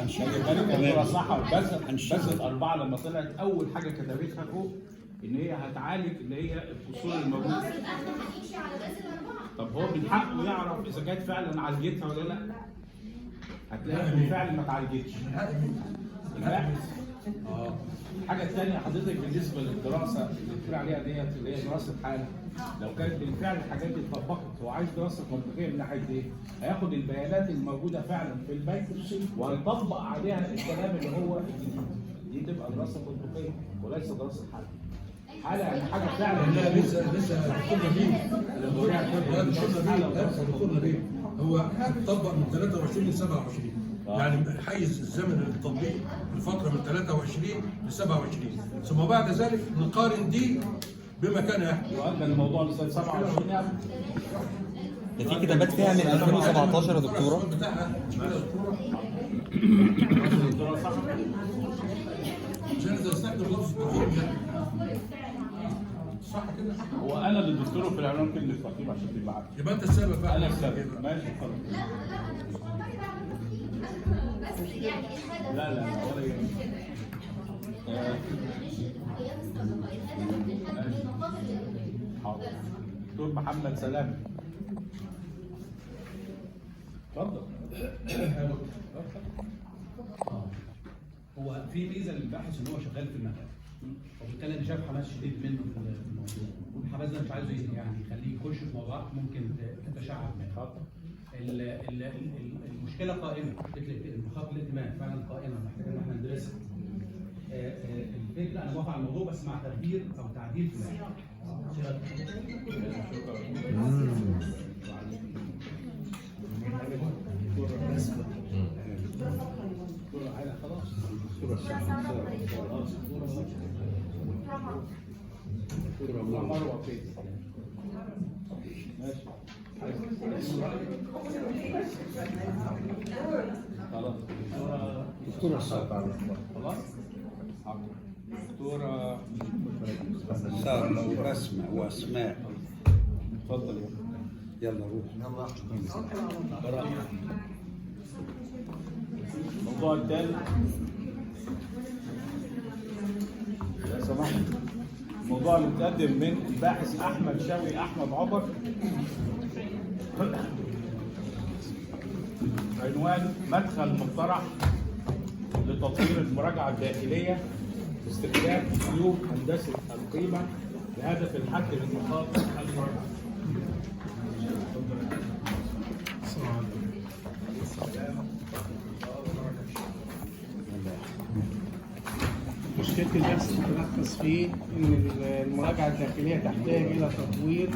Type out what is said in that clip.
هي صح. بس الاربعه لما طلعت اول حاجه كتبتها فوق ان هي هتعالج اللي هي الفصول الموجوده. يبقى احنا هنمشي على بس الاربعه. طب هو من حقه يعرف اذا كانت فعلا عالجتها ولا لا. هتلاقيها بالفعل ما اتعالجتش. الحاجه الثانيه حضرتك بالنسبه للدراسه اللي بتقول عليها ديت اللي هي دراسه حاله، لو كانت بالفعل الحاجات دي اتطبقت هو عايز دراسه منطقيه من ناحيه ايه؟ هياخد البيانات الموجوده فعلا في البنك وهيطبق عليها الكلام اللي هو الجديد. دي تبقى دراسه منطقيه وليس دراسه حاله. حاله يعني حاجه فعلا. لا لسه دكتور نبيل دكتور نبيل هو اتطبق من 23 ل 27 يعني حيز الزمن التطبيق الفتره من 23 ل 27 ثم بعد ذلك نقارن دي بما كان يحدث. يؤدى الموضوع لسنه 27 يعني. ده في كتابات فيها من 2017 يا دكتوره. بتاعها مش كده يا دكتوره؟ عشان اذا استخدم لفظ تقييم صح كده؟ هو انا اللي اديته في العنوان كلمه تقييم عشان تبقى عارف. يبقى انت السبب بقى. انا السبب. ماشي خلاص. بس يعني الهدف لا ولا يهمك. حاضر. دكتور محمد سلام. اتفضل. هو في ميزه للباحث ان هو شغال في المكان وبالتالي شاف حماس شديد منه في الموضوع والحماس ده مش عايزه يعني يخليه يخش في موضوعات ممكن تتشعب منه. المشكله قائمه، انتخاب الائتمان فعلا قائمه محتاجه ان احنا ندرسها. الفكره انا موافق على الموضوع بس مع تغيير او تعديل في الموضوع. دكتورة خلاص؟ دكتورة سارة وبسمة واسماء. اتفضل يلا روح. الموضوع الثالث لو سمحت، الموضوع اللي متقدم من الباحث احمد شوقي احمد عمر، عنوان مدخل مقترح لتطوير المراجعه الداخليه باستخدام اسلوب هندسه القيمه بهدف الحد من مخاطر المراجعه. مشكلة البحث تتلخص في إن المراجعة الداخلية تحتاج إلى تطوير